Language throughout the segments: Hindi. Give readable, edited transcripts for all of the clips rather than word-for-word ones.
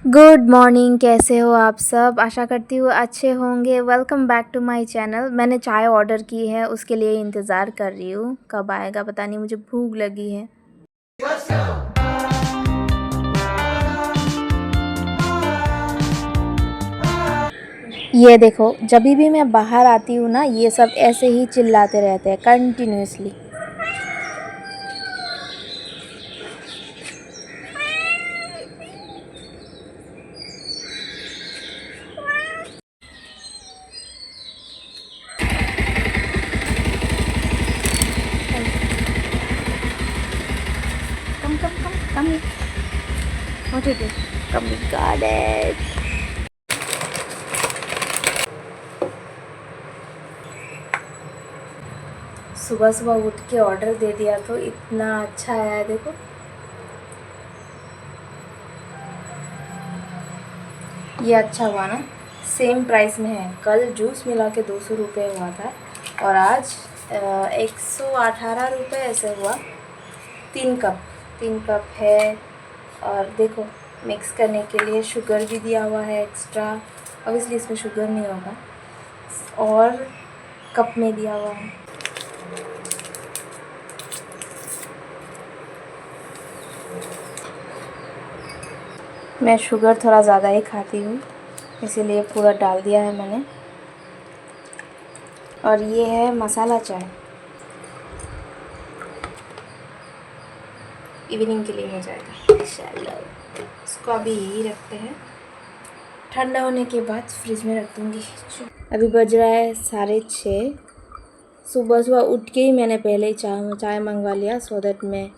Good morning. कैसे हो आप सब? आशा करती हूँ अच्छे होंगे। Welcome back to my channel. मैंने चाय ऑर्डर की है, उसके लिए इंतज़ार कर रही हूँ कब आएगा पता नहीं, मुझे भूख लगी है। ये देखो, जब भी मैं बाहर आती हूँ ना, ये सब ऐसे ही चिल्लाते रहते हैं continuously. Come come come come what it is come got it. सुबह सुबह उठ के ऑर्डर दे दिया तो इतना अच्छा आया है, देखो। ये अच्छा हुआ ना, सेम प्राइस में है। कल जूस मिला के 200 रुपये हुआ था और आज 118 रुपये ऐसे हुआ। 3 कप है। और देखो, मिक्स करने के लिए शुगर भी दिया हुआ है एक्स्ट्रा। ऑब्वियसली इसमें शुगर नहीं होगा। और कप में दिया हुआ है। मैं शुगर थोड़ा ज़्यादा ही खाती हूँ, इसीलिए पूरा डाल दिया है मैंने। और ये है मसाला चाय, इवनिंग के लिए हो जाएगा। चलो, इसको अभी यही रखते हैं, ठंडा होने के बाद फ्रिज में रख दूँगी। अभी बज रहा है 6:30। सुबह सुबह उठ के ही मैंने पहले ही चाय मंगवा लिया, सो दैट मैं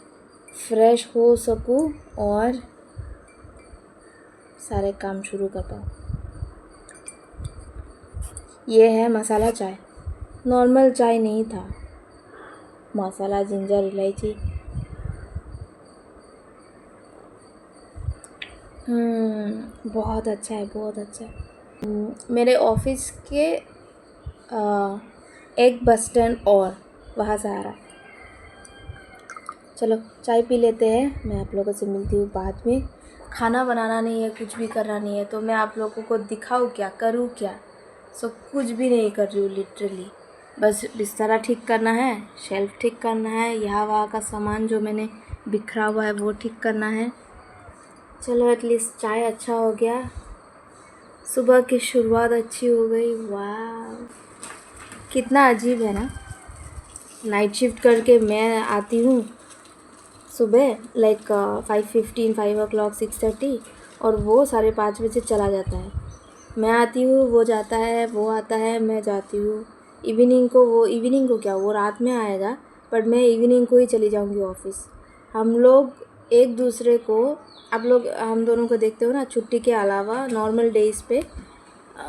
फ्रेश हो सकूँ और सारे काम शुरू कर पाऊँ। ये है मसाला चाय, नॉर्मल चाय नहीं था। मसाला, जिंजर, इलायची। बहुत अच्छा है, बहुत अच्छा है। मेरे ऑफिस के एक बस स्टैंड और वहाँ से आ रहा है। चलो चाय पी लेते हैं, मैं आप लोगों से मिलती हूँ बाद में। खाना बनाना नहीं है, कुछ भी करना नहीं है, तो मैं आप लोगों को दिखाऊँ क्या, करूँ क्या? कुछ भी नहीं कर रही हूँ लिटरली। बस बिस्तर ठीक करना है, शेल्फ ठीक करना है, यहाँ वहाँ का सामान जो मैंने बिखरा हुआ है वो ठीक करना है। चलो एटलीस्ट चाय अच्छा हो गया, सुबह की शुरुआत अच्छी हो गई। वाह, कितना अजीब है ना। नाइट शिफ्ट करके मैं आती हूँ सुबह लाइक 5:15, 5 o'clock, 6:30, और वो 5:30 चला जाता है। मैं आती हूँ, वो जाता है, वो आता है, मैं जाती हूँ। इवनिंग को क्या, वो रात में आएगा, बट मैं इवनिंग को ही चली जाऊँगी ऑफिस। हम लोग एक दूसरे को, आप लोग हम दोनों को देखते हो ना, छुट्टी के अलावा नॉर्मल डेज़ पे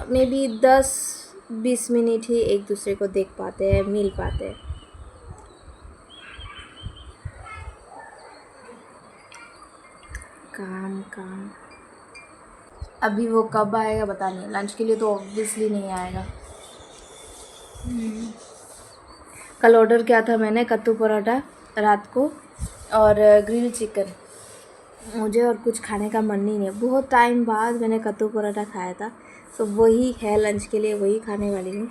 मे बी 10-20 मिनट ही एक दूसरे को देख पाते हैं, मिल पाते हैं। काम काम। अभी वो कब आएगा पता नहीं। लंच के लिए तो ऑब्वियसली नहीं आएगा। कल ऑर्डर किया था मैंने कत्तू पराठा रात को और ग्रिल चिकन। मुझे और कुछ खाने का मन ही नहीं है। बहुत टाइम बाद मैंने कत्तू पराठा खाया था, तो वही है लंच के लिए, वही खाने वाली हूँ।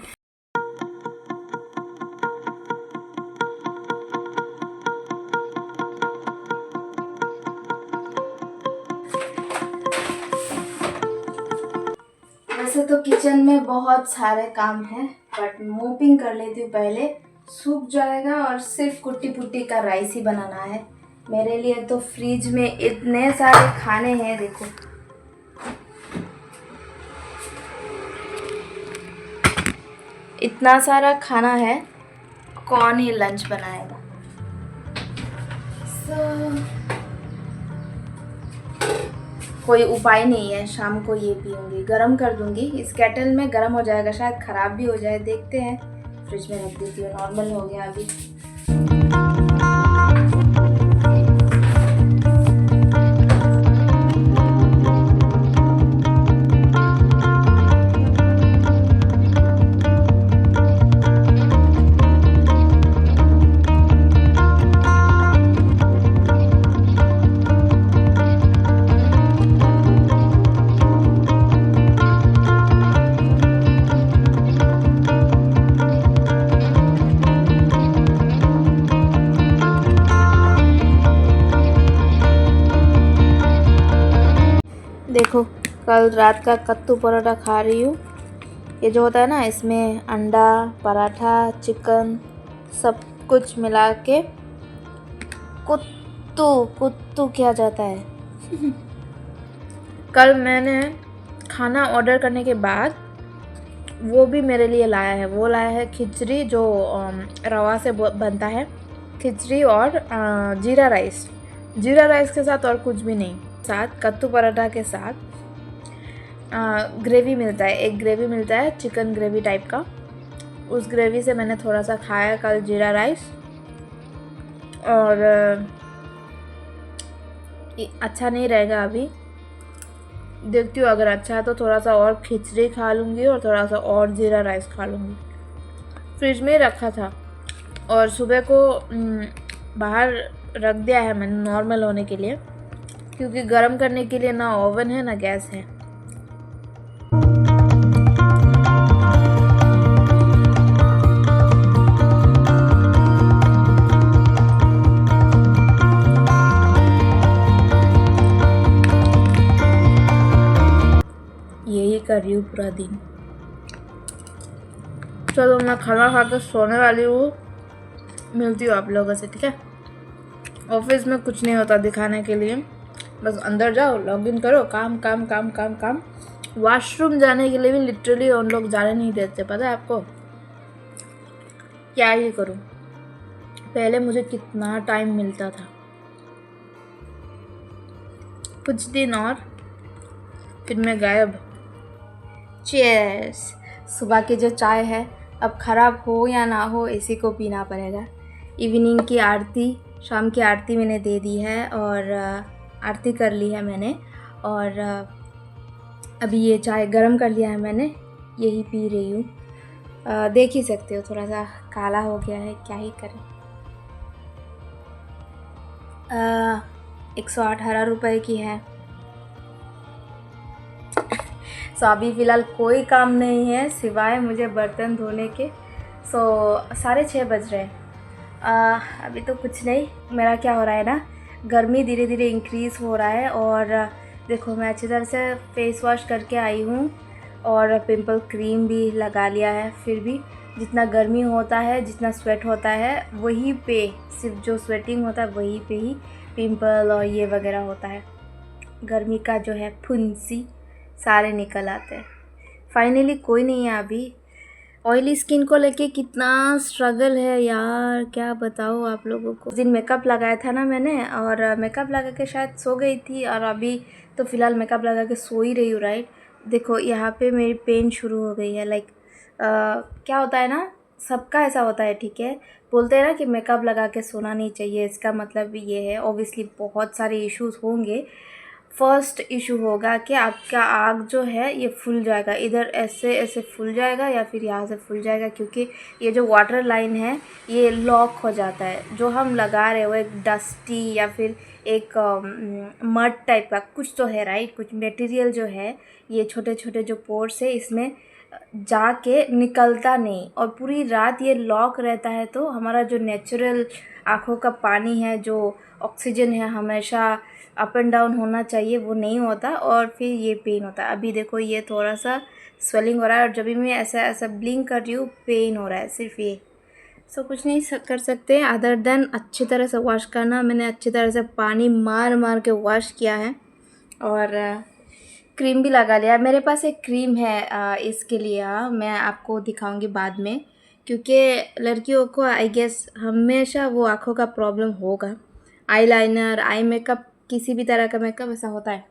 वैसे तो किचन में बहुत सारे काम हैं, बट मोपिंग कर लेती हूँ पहले, सूख जाएगा। और सिर्फ कुट्टी पुट्टी का राइस ही बनाना है मेरे लिए। तो फ्रिज में इतने सारे खाने हैं, देखो। इतना सारा खाना है, कौन ही लंच बनाएगा। कोई उपाय नहीं है, शाम को ये पीऊँगी, गरम कर दूँगी। इस केटल में गरम हो जाएगा, शायद ख़राब भी हो जाए, देखते हैं। फ्रिज में रख देती हूँ, नॉर्मल हो गया अभी। देखो कल रात का कत्तू परोठा खा रही हूँ। ये जो होता है ना, इसमें अंडा, पराठा, चिकन सब कुछ मिला के कुत्तू कुत्तू किया जाता है। कल मैंने खाना ऑर्डर करने के बाद वो भी मेरे लिए लाया है। वो लाया है खिचड़ी जो रवा से बनता है, खिचड़ी और जीरा राइस के साथ और कुछ भी नहीं। साथ कत्तू पराठा के साथ ग्रेवी मिलता है, एक ग्रेवी मिलता है चिकन ग्रेवी टाइप का। उस ग्रेवी से मैंने थोड़ा सा खाया कल जीरा राइस। और अच्छा नहीं रहेगा, अभी देखती हूँ, अगर अच्छा है तो थोड़ा सा और खिचड़ी खा लूँगी और थोड़ा सा और जीरा राइस खा लूँगी। फ्रिज में रखा था और सुबह को बाहर रख दिया है मैंने नॉर्मल होने के लिए, क्योंकि गर्म करने के लिए ना ओवन है ना गैस है। यही कर रही हूँ पूरा दिन। चलो मैं खाना खा के सोने वाली हूँ, मिलती हूँ आप लोगों से, ठीक है। ऑफिस में कुछ नहीं होता दिखाने के लिए, बस अंदर जाओ, लॉगिन करो, काम काम काम काम काम। वॉशरूम जाने के लिए भी लिटरली उन लोग जाने नहीं देते, पता है आपको। क्या ही करूँ, पहले मुझे कितना टाइम मिलता था। कुछ दिन और फिर मैं गायब। चीयर्स। सुबह की जो चाय है, अब ख़राब हो या ना हो इसी को पीना पड़ेगा। इवनिंग की आरती, शाम की आरती मैंने दे दी है और आरती कर ली है मैंने। और अभी ये चाय गरम कर लिया है मैंने, यही पी रही हूँ। देख ही सकते हो थोड़ा सा काला हो गया है, क्या ही करें। 118 रुपये की है। सो अभी फ़िलहाल कोई काम नहीं है सिवाय मुझे बर्तन धोने के। सो 6:30 बज रहे हैं। अभी तो कुछ नहीं। मेरा क्या हो रहा है ना, गर्मी धीरे धीरे इंक्रीज़ हो रहा है। और देखो मैं अच्छी तरह से फेस वॉश करके आई हूँ और पिंपल क्रीम भी लगा लिया है। फिर भी जितना गर्मी होता है, जितना स्वेट होता है, वहीं पे सिर्फ जो स्वेटिंग होता है वहीं पे ही पिंपल और ये वगैरह होता है। गर्मी का जो है फुंसी सारे निकल आते हैं। फाइनली कोई नहीं है अभी। ऑयली स्किन को लेके कितना स्ट्रगल है यार, क्या बताऊँ आप लोगों को। उस दिन मेकअप लगाया था ना मैंने, और मेकअप लगा के शायद सो गई थी, और अभी तो फ़िलहाल मेकअप लगा के सो ही रही हूँ, राइट। देखो यहाँ पे मेरी पेन शुरू हो गई है। लाइक क्या होता है ना, सबका ऐसा होता है, ठीक है। बोलते हैं ना कि मेकअप लगा के सोना नहीं चाहिए, इसका मतलब ये है। ऑब्वियसली बहुत सारे इश्यूज़ होंगे। फर्स्ट इशू होगा कि आपका आग जो है ये फूल जाएगा, इधर ऐसे ऐसे फूल जाएगा या फिर यहाँ से फूल जाएगा, क्योंकि ये जो वाटर लाइन है ये लॉक हो जाता है। जो हम लगा रहे हो एक डस्टी या फिर एक मड टाइप का कुछ तो है, राइट। कुछ मटेरियल जो है, ये छोटे छोटे जो पोर्स है इसमें जाके निकलता नहीं, और पूरी रात ये लॉक रहता है। तो हमारा जो नेचुरल आँखों का पानी है, जो ऑक्सीजन है हमेशा अप एंड डाउन होना चाहिए, वो नहीं होता, और फिर ये पेन होता है। अभी देखो ये थोड़ा सा स्वेलिंग हो रहा है, और जब भी मैं ऐसा ऐसा ब्लिंक कर रही हूँ पेन हो रहा है, सिर्फ ये। सो कुछ नहीं कर सकते अदर देन अच्छी तरह से वॉश करना। मैंने अच्छी तरह से पानी मार मार के वॉश किया है, और क्रीम भी लगा लिया। मेरे पास एक क्रीम है इसके लिए, मैं आपको दिखाऊंगी बाद में, क्योंकि लड़कियों को आई गेस हमेशा वो आँखों का प्रॉब्लम होगा। आई लाइनर, आई मेकअप, किसी भी तरह का मेकअप ऐसा होता है।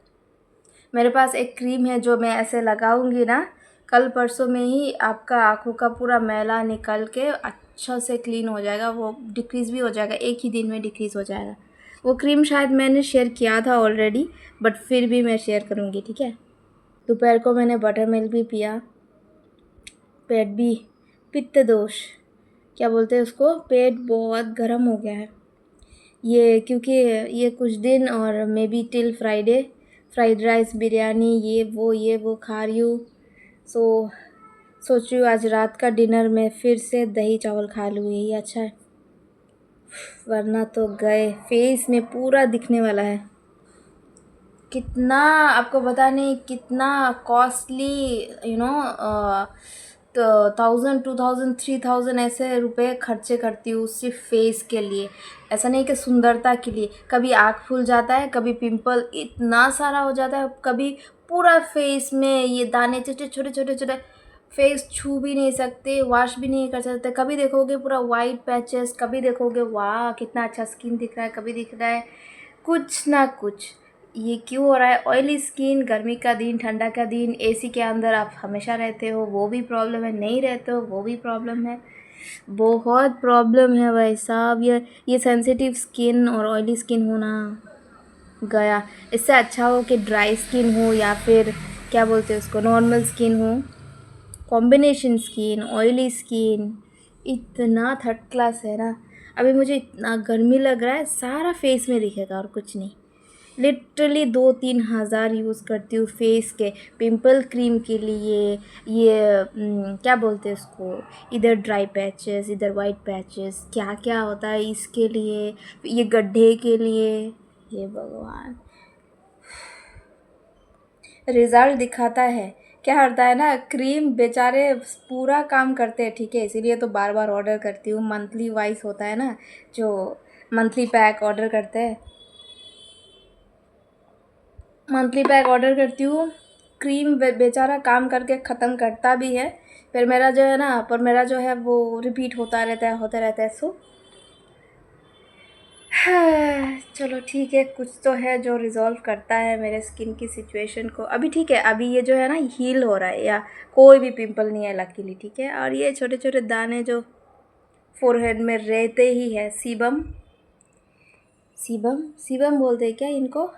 मेरे पास एक क्रीम है जो मैं ऐसे लगाऊंगी ना, कल परसों में ही आपका आँखों का पूरा मैला निकल के अच्छा से क्लीन हो जाएगा। वो डिक्रीज़ भी हो जाएगा, एक ही दिन में डिक्रीज़ हो जाएगा। वो क्रीम शायद मैंने शेयर किया था ऑलरेडी, बट फिर भी मैं शेयर करूँगी, ठीक है। दोपहर को मैंने बटर मिल्क भी पिया। पेट भी, पित्त दोष क्या बोलते हैं उसको, पेट बहुत गर्म हो गया है ये, क्योंकि ये कुछ दिन और may be till Friday fried rice, biryani, ये वो खा रही हूँ। सोच रही हूँ आज रात का डिनर में फिर से दही चावल खा लूँ, यही अच्छा है, वरना तो गए, फेस में पूरा दिखने वाला है। कितना आपको पता नहीं कितना कॉस्टली तो 1000 2000 3000 ऐसे रुपए खर्चे करती हूँ सिर्फ फेस के लिए। ऐसा नहीं कि सुंदरता के लिए, कभी आँख फूल जाता है, कभी पिंपल इतना सारा हो जाता है, कभी पूरा फेस में ये दाने छोटे छोटे छोटे छोटे, फेस छू भी नहीं सकते, वॉश भी नहीं कर सकते। कभी देखोगे पूरा वाइट पैचेस, कभी देखोगे वाह कितना अच्छा स्किन दिख रहा है, कभी दिख रहा है कुछ ना कुछ। ये क्यों हो रहा है? ऑयली स्किन, गर्मी का दिन, ठंडा का दिन, एसी के अंदर आप हमेशा रहते हो वो भी प्रॉब्लम है, नहीं रहते हो वो भी प्रॉब्लम है, बहुत प्रॉब्लम है भाई साहब। ये सेंसिटिव स्किन और ऑयली स्किन होना गया। इससे अच्छा हो कि ड्राई स्किन हो या फिर क्या बोलते हैं उसको, नॉर्मल स्किन हो। कॉम्बिनेशन स्किन, ऑयली स्किन इतना थर्ड क्लास है ना। अभी मुझे इतना गर्मी लग रहा है, सारा फेस में दिखेगा और कुछ नहीं। लिटरली 2-3 हज़ार यूज़ करती हूँ फेस के पिंपल क्रीम के लिए। ये क्या बोलते हैं उसको, इधर ड्राई पैचेस, इधर वाइट पैचेस, क्या क्या होता है इसके लिए, ये गड्ढे के लिए। हे भगवान, रिज़ल्ट दिखाता है, क्या होता है ना, क्रीम बेचारे पूरा काम करते हैं, ठीक है, इसीलिए तो बार बार ऑर्डर करती हूँ। मंथली वाइज होता है ना, जो मंथली पैक ऑर्डर करते हैं, मंथली पैक ऑर्डर करती हूँ। क्रीम बेचारा काम करके ख़त्म करता भी है, फिर मेरा जो है ना, पर मेरा जो है वो रिपीट होता रहता है। सो हाँ, चलो ठीक है, कुछ तो है जो रिज़ॉल्व करता है मेरे स्किन की सिचुएशन को। अभी ठीक है, अभी ये जो है ना हील हो रहा है, या कोई भी पिंपल नहीं है लकीली, ठीक है। और ये छोटे छोटे दाने जो फोरहेड में रहते ही है, सीबम सीबम सीबम बोलते हैं क्या इनको?